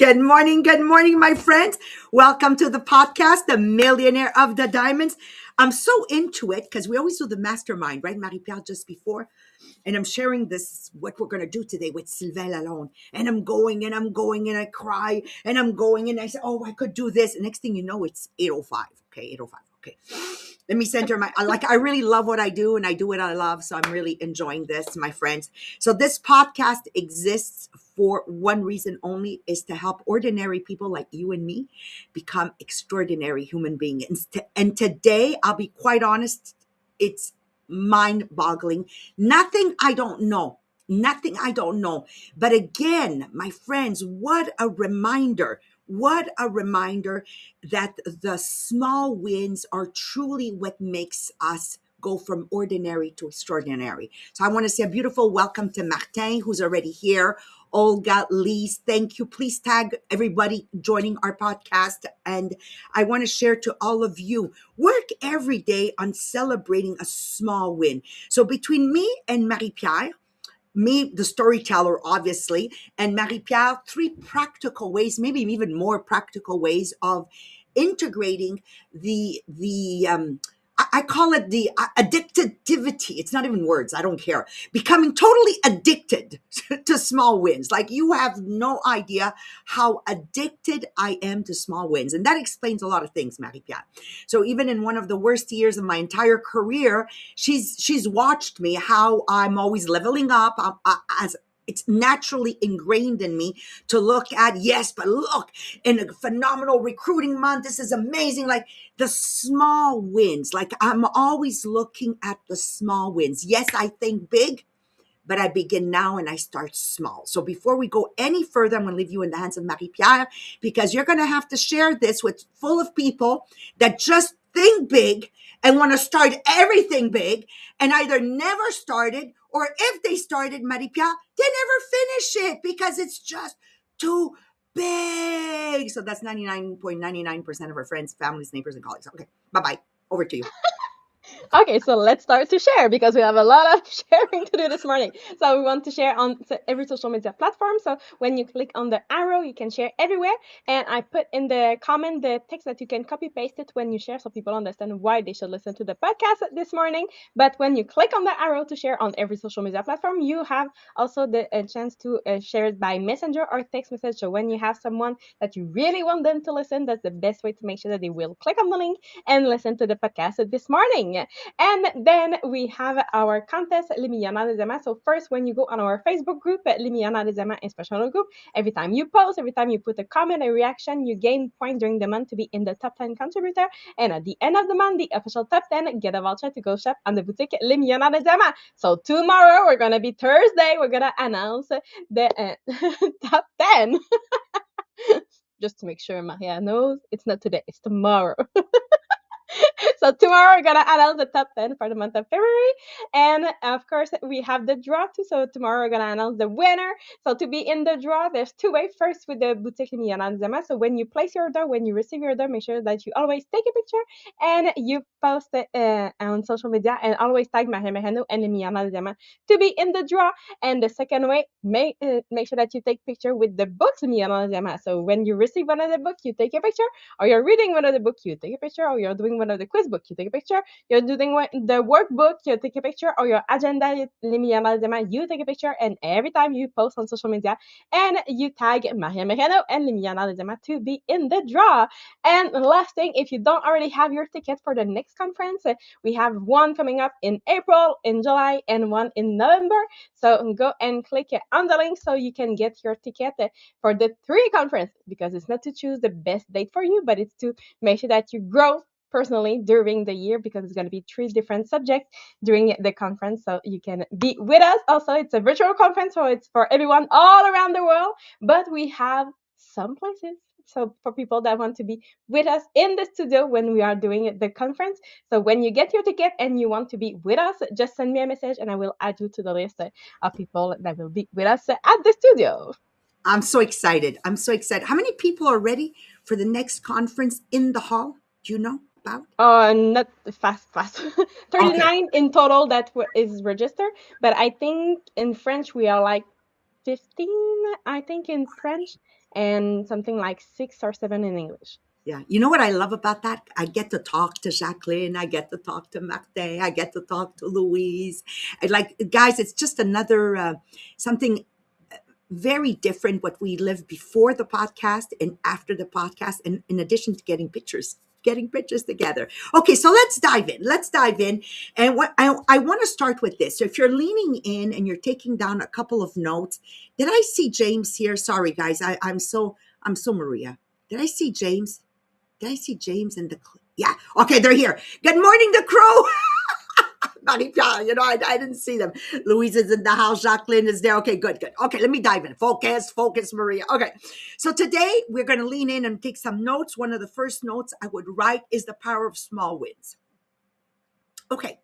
Good morning, my friends. Welcome to the podcast, The Millionaire of the Diamonds. I'm so into it because we always do the mastermind, right, Marie-Pierre, just before. And I'm sharing this, what we're going to do today with Sylvain Lalonde. And I'm going and I cry and I'm going and I say, oh, I could do this. And next thing you know, it's 8:05. Okay, 8:05. Okay. Let me center I really love what I do and I do what I love. So I'm really enjoying this, my friends. So this podcast exists for one reason only, is to help ordinary people like you and me become extraordinary human beings. And today, I'll be quite honest, it's mind-boggling. Nothing I don't know. Nothing I don't know. But again, my friends, what a reminder. What a reminder that the small wins are truly what makes us go from ordinary to extraordinary. So I want to say a beautiful welcome to Martin, who's already here. Olga, Lise, thank you. Please tag everybody joining our podcast. And I want to share to all of you, work every day on celebrating a small win. So between me and Marie-Pierre, me, the storyteller, obviously, and Marie-Pierre, three practical ways, maybe even more practical ways of integrating I call it the addictivity. It's not even words. I don't care. Becoming totally addicted to small wins. Like you have no idea how addicted I am to small wins. And that explains a lot of things, Marie-Pierre. So even in one of the worst years of my entire career, she's watched me, how I'm always leveling up as it's naturally ingrained in me to look at, yes, but look, in a phenomenal recruiting month, this is amazing. Like the small wins, like I'm always looking at the small wins. Yes, I think big, but I begin now and I start small. So before we go any further, I'm going to leave you in the hands of Marie-Pierre, because you're going to have to share this with full of people that just think big and want to start everything big and either never started, or if they started, Marie-Pierre, they never finish it because it's just too big. So that's 99.99% of our friends, families, neighbors, and colleagues. Okay, bye-bye. Over to you. Okay, so let's start to share because we have a lot of sharing to do this morning. So we want to share on every social media platform. So when you click on the arrow, you can share everywhere. And I put in the comment the text that you can copy paste it when you share, so people understand why they should listen to the podcast this morning. But when you click on the arrow to share on every social media platform, you have also the chance to share it by messenger or text message. So when you have someone that you really want them to listen, that's the best way to make sure that they will click on the link and listen to the podcast this morning. And then we have our contest, Les Millionnaires des Diamants. So first, when you go on our Facebook group, Les Millionnaires des Diamants Inspirational Group, every time you post, every time you put a comment, a reaction, you gain points during the month to be in the top 10 contributor. And at the end of the month, the official top 10 get a voucher to go shop on the boutique Les Millionnaires des Diamants. So tomorrow, we're going to be Thursday, we're going to announce the top 10. Just to make sure Maria knows, it's not today, it's tomorrow. So tomorrow we're gonna announce the top 10 for the month of February, and of course we have the draw too. So tomorrow we're gonna announce the winner. So to be in the draw, there's two ways. First, with the boutique Millionnaires des Diamants. So when you place your order, when you receive your order, make sure that you always take a picture and you post it on social media, and always tag Maria Merano and the Millionnaires des Diamants to be in the draw. And the second way, make sure that you take picture with the books Millionnaires des Diamants. So when you receive one of the books, you take a picture, or you're reading one of the book, you take a picture, or you're doing one of the quiz book, you take a picture, you're doing the workbook, you take a picture, or your agenda, you take a picture, and every time you post on social media and you tag Maria Merano and Millionnaires to be in the draw. And last thing, if you don't already have your ticket for the next conference, we have one coming up in April, in July, and one in November. So go and click on the link so you can get your ticket for the 3 conference, because it's not to choose the best date for you, but it's to make sure that you grow personally during the year, because it's going to be 3 different subjects during the conference, so you can be with us. Also, it's a virtual conference, so it's for everyone all around the world, but we have some places so for people that want to be with us in the studio when we are doing the conference. So when you get your ticket and you want to be with us, just send me a message and I will add you to the list of people that will be with us at the studio. I'm so excited. I'm so excited. How many people are ready for the next conference in the hall? Do you know about? Not fast. Okay. 39 in total that is registered, but I think in French we are like 15, I think, in French, and something like 6 or 7 in English. Yeah. You know what I love about that? I get to talk to Jacqueline. I get to talk to Martin. I get to talk to Louise. I like, guys, it's just another something very different what we live before the podcast and after the podcast, and in addition to getting pictures together. Okay, so let's dive in. And what I want to start with this. So if you're leaning in and you're taking down a couple of notes, did I see James here? Sorry guys, I'm so Maria. Did I see James? Did I see James and yeah, okay, they're here. Good morning, the crew. Marie-Pierre, I didn't see them. Louise is in the house. Jacqueline is there. Okay, good, good. Okay, let me dive in. Focus, Maria. Okay, so today we're going to lean in and take some notes. One of the first notes I would write is the power of small wins. Okay,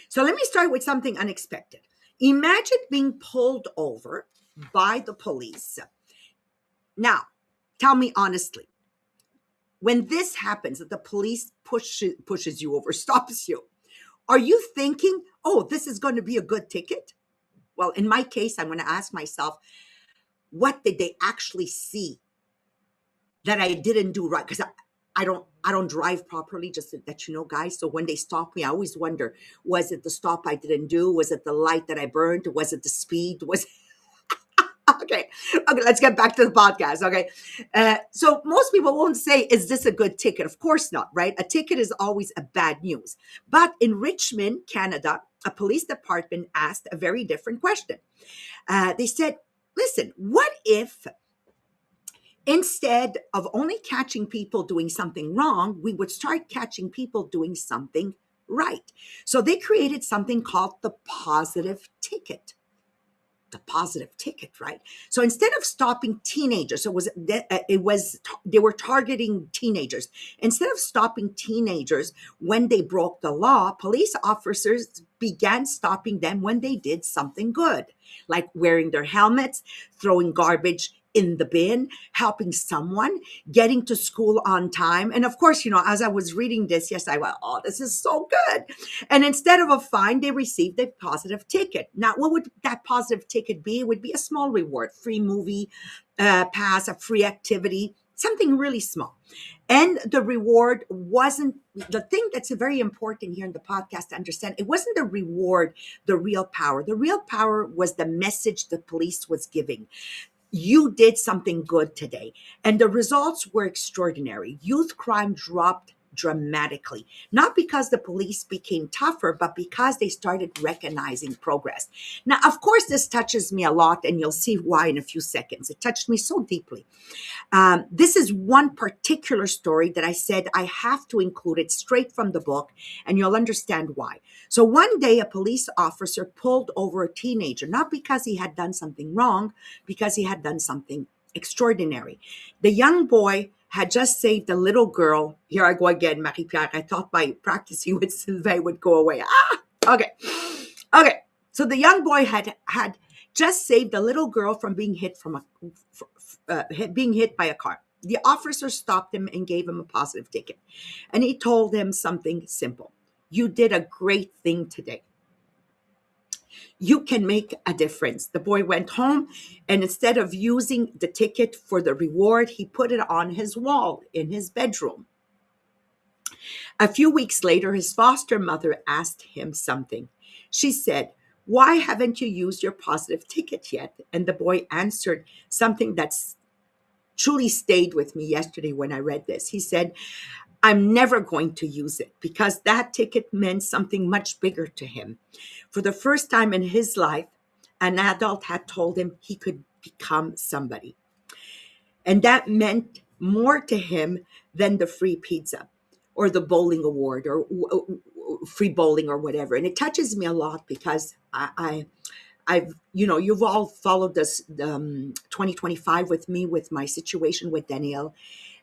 so let me start with something unexpected. Imagine being pulled over by the police. Now, tell me honestly, when this happens, that the police pushes you over, stops you, are you thinking, oh, this is going to be a good ticket? Well, in my case, I'm going to ask myself, what did they actually see that I didn't do right? Because I don't drive properly, just to let you know, guys. So when they stop me, I always wonder, was it the stop I didn't do? Was it the light that I burned? Was it the speed? Okay, let's get back to the podcast. Okay, so most people won't say, is this a good ticket? Of course not, right? A ticket is always a bad news. But in Richmond, Canada, a police department asked a very different question. They said, listen, what if instead of only catching people doing something wrong, we would start catching people doing something right? So they created something called the positive ticket. The positive ticket, right? So instead of stopping teenagers, so they were targeting teenagers. Instead of stopping teenagers when they broke the law, police officers began stopping them when they did something good, like wearing their helmets, throwing garbage in the bin, helping someone, getting to school on time. And of course, as I was reading this, yes, I went, oh, this is so good. And instead of a fine, they received a positive ticket. Now, what would that positive ticket be? It would be a small reward, free movie pass, a free activity, something really small. And the reward wasn't the thing that's very important here in the podcast to understand. It wasn't the reward, the real power. The real power was the message the police was giving. You did something good today. And the results were extraordinary. Youth crime dropped dramatically, not because the police became tougher, but because they started recognizing progress. Now, of course, this touches me a lot, and you'll see why in a few seconds. It touched me so deeply. This is one particular story that I said I have to include it straight from the book, and you'll understand why. So one day, a police officer pulled over a teenager, not because he had done something wrong, because he had done something extraordinary. The young boy had just saved a little girl. Here I go again, Marie-Pierre. I thought by practicing with Sylvain would go away. Okay. Okay. So the young boy had just saved a little girl from being being hit by a car. The officer stopped him and gave him a positive ticket. And he told him something simple. You did a great thing today. You can make a difference. The boy went home, and instead of using the ticket for the reward, he put it on his wall in his bedroom. A few weeks later, his foster mother asked him something. She said, why haven't you used your positive ticket yet? And the boy answered something that's truly stayed with me yesterday when I read this. He said, I'm never going to use it because that ticket meant something much bigger to him. For the first time in his life, an adult had told him he could become somebody. And that meant more to him than the free pizza or the bowling award or free bowling or whatever. And it touches me a lot because you've all followed this 2025 with me with my situation with Danielle.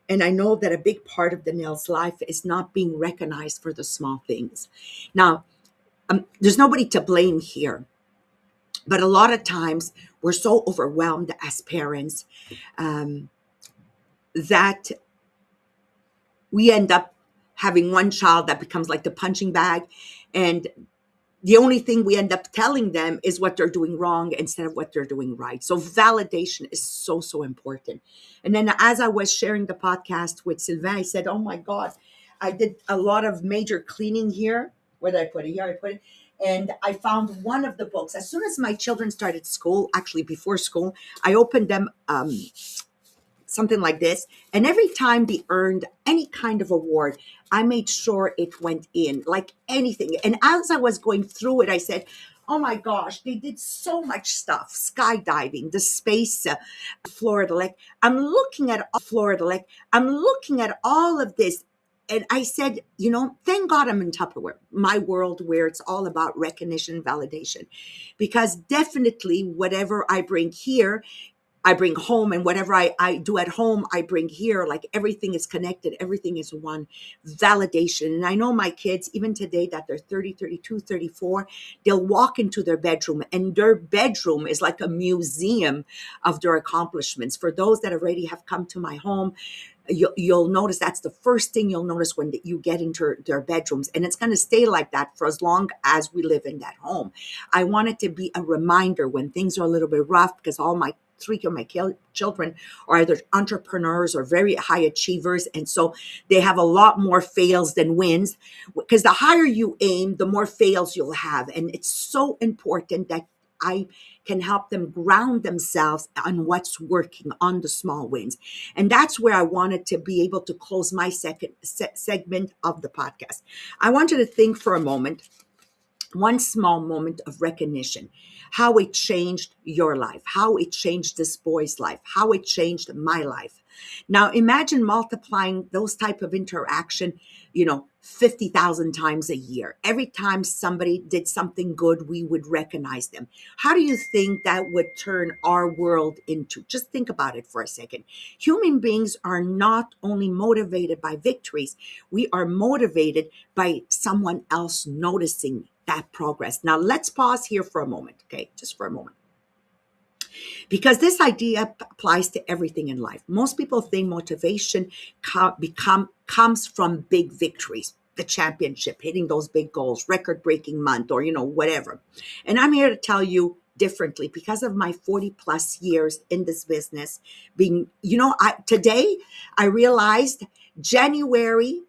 And I know that a big part of Danielle's life is not being recognized for the small things. Now, there's nobody to blame here. But a lot of times we're so overwhelmed as parents that we end up having one child that becomes like the punching bag. And the only thing we end up telling them is what they're doing wrong instead of what they're doing right. So validation is so, so important. And then as I was sharing the podcast with Sylvain, I said, oh my God, I did a lot of major cleaning here. Where did I put it? Here I put it. And I found one of the books. As soon as my children started school, actually before school, I opened them something like this. And every time they earned any kind of award, I made sure it went in, like anything. And as I was going through it, I said, oh my gosh, they did so much stuff, skydiving, the space, Florida. I'm looking at all of this. And I said, thank God I'm in Tupperware, my world where it's all about recognition and validation. Because definitely whatever I bring here, I bring home, and whatever I do at home, I bring here. Like everything is connected. Everything is one validation. And I know my kids, even today that they're 30, 32, 34, they'll walk into their bedroom and their bedroom is like a museum of their accomplishments. For those that already have come to my home, you'll notice that's the first thing you'll notice when you get into their bedrooms, and it's going to stay like that for as long as we live in that home. I want it to be a reminder when things are a little bit rough, because all my three of my children are either entrepreneurs or very high achievers, and so they have a lot more fails than wins, because the higher you aim, the more fails you'll have. And it's so important that I can help them ground themselves on what's working, on the small wins. And that's where I wanted to be able to close my second segment of the podcast. I want you to think for a moment, one small moment of recognition, how it changed your life, how it changed this boy's life, how it changed my life. Now imagine multiplying those type of interaction, 50,000 times a year. Every time somebody did something good, we would recognize them. How do you think that would turn our world into? Just think about it for a second. Human beings are not only motivated by victories, we are motivated by someone else noticing that progress. Now let's pause here for a moment, okay? Just for a moment. Because this idea applies to everything in life. Most people think motivation comes from big victories, the championship, hitting those big goals, record-breaking month, or whatever. And I'm here to tell you differently because of my 40 plus years in this business. Today I realized January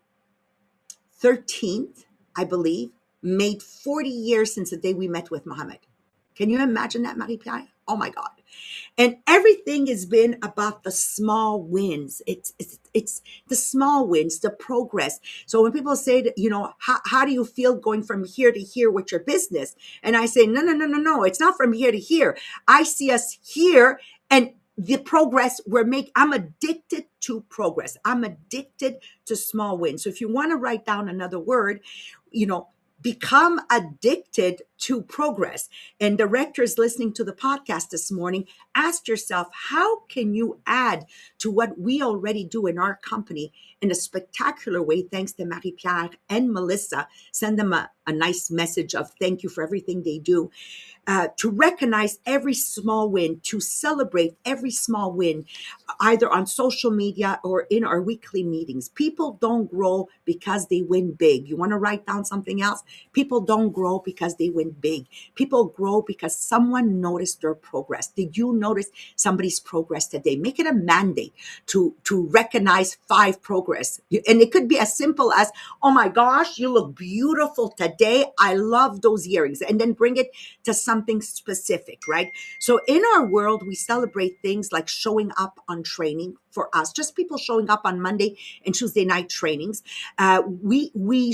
13th, I believe, made 40 years since the day we met with Mohammed. Can you imagine that, Marie-Pierre? Oh my God. And everything has been about the small wins. It's the small wins, the progress. So when people say that, how do you feel going from here to here with your business? And I say, no. It's not from here to here. I see us here, and the progress we're making. I'm addicted to progress. I'm addicted to small wins. So if you want to write down another word, become addicted to progress. And directors listening to the podcast this morning, ask yourself, how can you add to what we already do in our company in a spectacular way? Thanks to Marie-Pierre and Melissa. Send them a nice message of thank you for everything they do. To recognize every small win, to celebrate every small win, either on social media or in our weekly meetings. People don't grow because they win big. You want to write down something else? People don't grow because they win big. People grow because someone noticed their progress. Did you notice somebody's progress today? Make it a mandate to recognize 5 progress. And it could be as simple as, oh my gosh, you look beautiful today. I love those earrings. And then bring it to something specific, right? So in our world, we celebrate things like showing up on training for us, just people showing up on Monday and Tuesday night trainings. We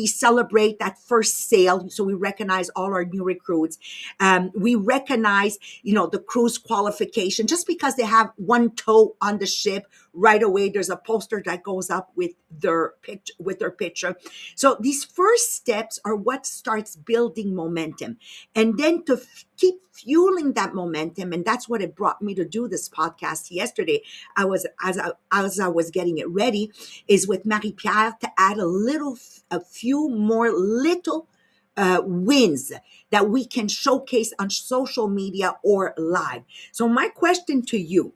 celebrate that first sale. So we recognize all our new recruits. We recognize, the cruise qualification. Just because they have one toe on the ship, right away there's a poster that goes up with their picture. So these first steps are what starts building momentum, and then to keep fueling that momentum. And that's what it brought me to do this podcast yesterday. As I was getting it ready, is with Marie-Pierre to add a few more little wins that we can showcase on social media or live. So my question to you: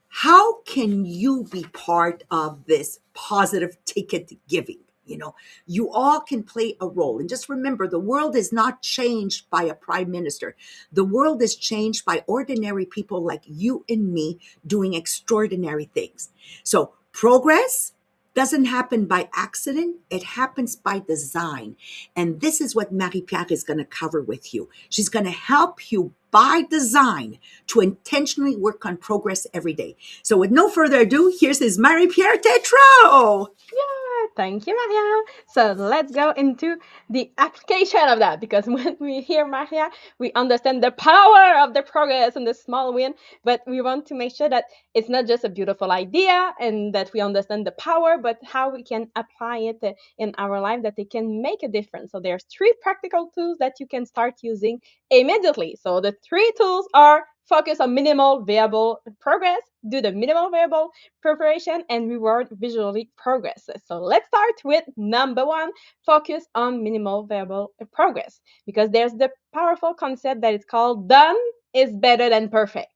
how can you be part of this positive ticket giving? You know, you all can play a role. And just remember, the world is not changed by a prime minister. The world is changed by ordinary people like you and me doing extraordinary things. So progress doesn't happen by accident, it happens by design. And this is what Marie-Pierre is going to cover with you. She's going to help you by design to intentionally work on progress every day. So with no further ado, here's his Marie-Pierre Tetro. Yeah, thank you, Maria. So let's go into the application of that because when we hear Maria, we understand the power of the progress and the small win. But we want to make sure that it's not just a beautiful idea and that we understand the power, but how we can apply it in our life that it can make a difference. So there's three practical tools that you can start using immediately. So the three tools are focus on minimal viable progress, do the minimal viable preparation, and reward visually progress. So let's start with number one, focus on minimal viable progress, because there's the powerful concept that is called done is better than perfect.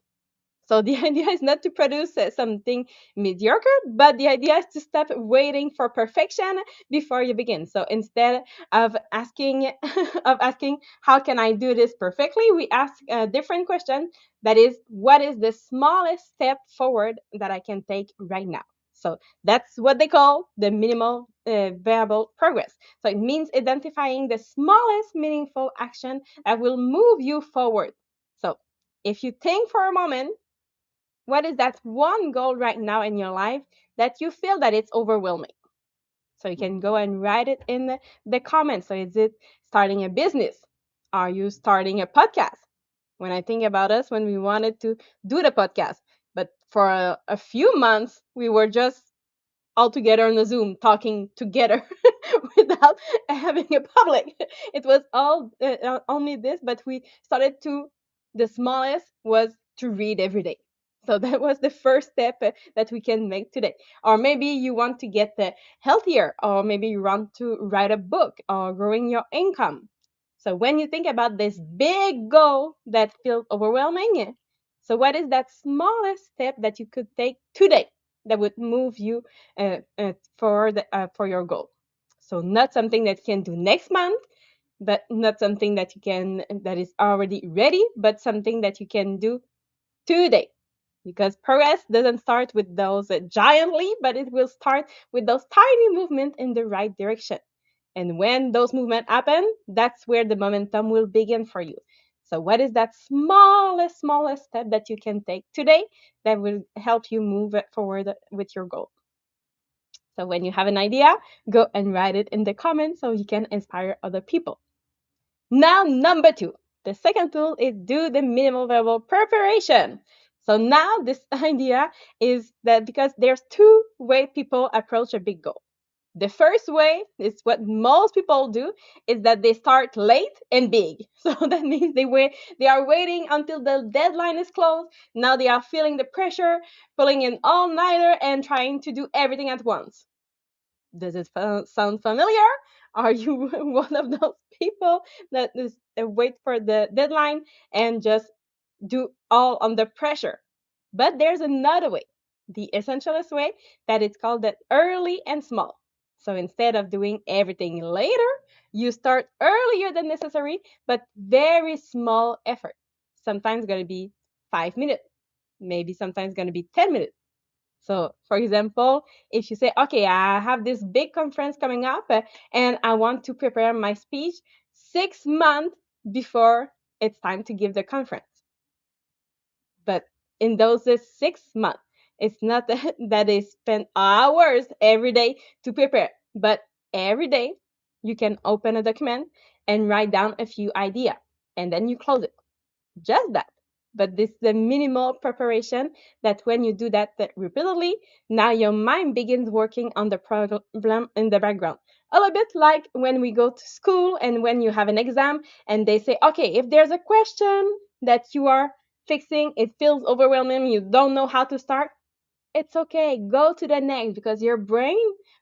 So the idea is not to produce something mediocre, but the idea is to stop waiting for perfection before you begin. So instead of asking of asking how can I do this perfectly, we ask a different question. That is, what is the smallest step forward that I can take right now? So that's what they call the minimal viable progress. So it means identifying the smallest meaningful action that will move you forward. So if you think for a moment, what is that one goal right now in your life that you feel that it's overwhelming? So you can go and write it in the comments. So is it starting a business? Are you starting a podcast? When I think about us, when we wanted to do the podcast, but for a few months, we were just all together on the Zoom talking together without having a public. It was all only this, but we started to, the smallest was to read every day. So that was the first step that we can make today. Or maybe you want to get healthier, or maybe you want to write a book or growing your income. So when you think about this big goal that feels overwhelming, so what is that smallest step that you could take today that would move you for your goal? So not something that you can do next month, but not something that you can that is already ready, but something that you can do today. Because progress doesn't start with those giant leap, but it will start with those tiny movements in the right direction. And when those movements happen, that's where the momentum will begin for you. So what is that smallest step that you can take today that will help you move it forward with your goal? So when you have an idea, go and write it in the comments so you can inspire other people. Now, number two, the second tool is do the minimal viable preparation. So now this idea is that because there's two way people approach a big goal. The first way is what most people do is that they start late and big. So that means they are waiting until the deadline is close. Now they are feeling the pressure, pulling an all-nighter and trying to do everything at once. Does it sound familiar? Are you one of those people that is wait for the deadline and just do all under pressure? But there's another way, the essentialist way, that it's called the early and small. So instead of doing everything later, you start earlier than necessary, but very small effort. Sometimes going to be 5 minutes, maybe sometimes going to be 10 minutes. So, for example, if you say, okay, I have this big conference coming up and I want to prepare my speech 6 months before it's time to give the conference. But in those 6 months, it's not that they spend hours every day to prepare, but every day you can open a document and write down a few ideas and then you close it. Just that. But this is the minimal preparation that when you do that repeatedly, now your mind begins working on the problem in the background. A little bit like when we go to school and when you have an exam and they say, okay, if there's a question that you are fixing, it feels overwhelming, you don't know how to start, it's okay. Go to the next because your brain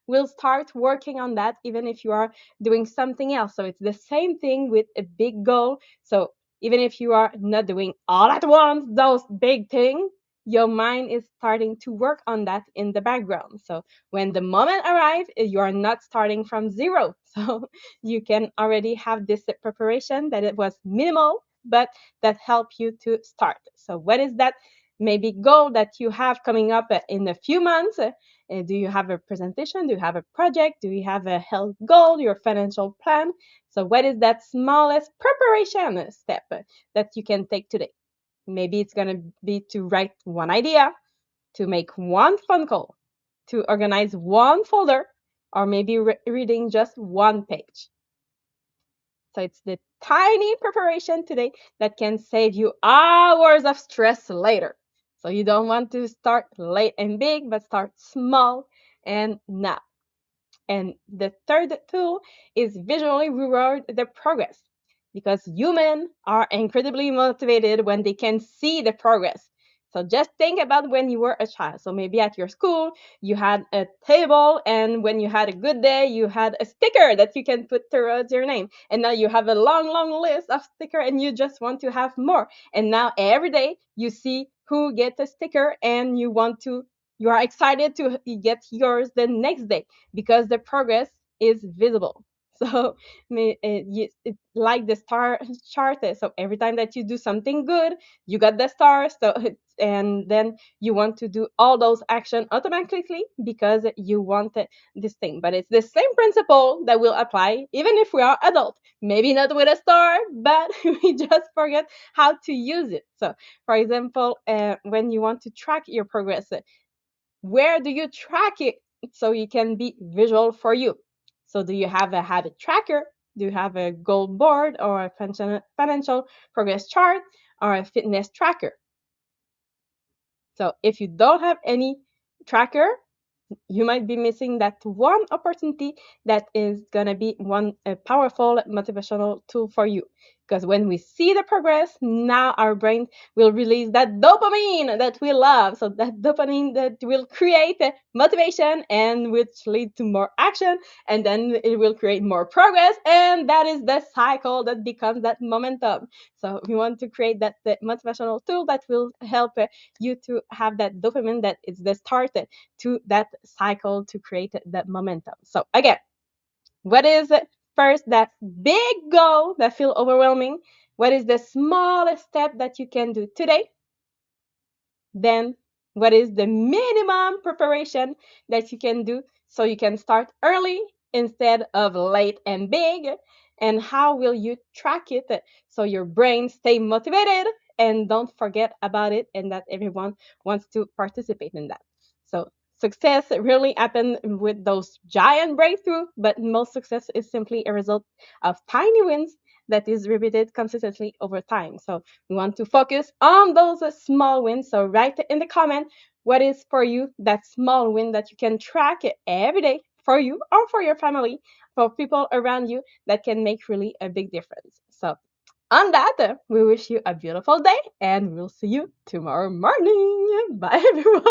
will start working on that even if you are doing something else. So it's the same thing with a big goal. So even if you are not doing all at once those big things, your mind is starting to work on that in the background. So when the moment arrives, you are not starting from zero. So you can already have this preparation that it was minimal, but that help you to start. So what is that maybe goal that you have coming up in a few months? Do you have a presentation? Do you have a project? Do you have a health goal, your financial plan? So what is that smallest preparation step that you can take today? Maybe it's going to be to write one idea, to make one phone call, to organize one folder, or maybe reading just one page. So it's the tiny preparation today that can save you hours of stress later. So you don't want to start late and big, but start small and now. And the third tool is visually reward the progress because humans are incredibly motivated when they can see the progress. So just think about when you were a child. So maybe at your school, you had a table, and when you had a good day, you had a sticker that you can put towards your name. And now you have a long, long list of stickers, and you just want to have more. And now every day you see who gets a sticker, and you are excited to get yours the next day because the progress is visible. So it's like the star chart. So every time that you do something good, you got the star. So and then you want to do all those actions automatically because you want this thing. But it's the same principle that will apply even if we are adult. Maybe not with a star, but we just forget how to use it. So, for example, when you want to track your progress, where do you track it so you can be visual for you? So do you have a habit tracker? Do you have a goal board or a financial progress chart or a fitness tracker? So if you don't have any tracker, you might be missing that one opportunity that is going to be one a powerful motivational tool for you. Because when we see the progress, now our brain will release that dopamine that we love. So that dopamine that will create motivation and which lead to more action. And then it will create more progress. And that is the cycle that becomes that momentum. So we want to create that motivational tool that will help you to have that dopamine that is the start to that cycle to create that momentum. So again, what is first that big goal that feel overwhelming? What is the smallest step that you can do today? Then what is the minimum preparation that you can do so you can start early instead of late and big? And how will you track it so your brain stay motivated and don't forget about it and that everyone wants to participate in that? So success really happens with those giant breakthroughs, but most success is simply a result of tiny wins that is repeated consistently over time. So we want to focus on those small wins. So write in the comment what is for you that small win that you can track every day for you or for your family, for people around you that can make really a big difference. So on that, we wish you a beautiful day and we'll see you tomorrow morning. Bye everyone.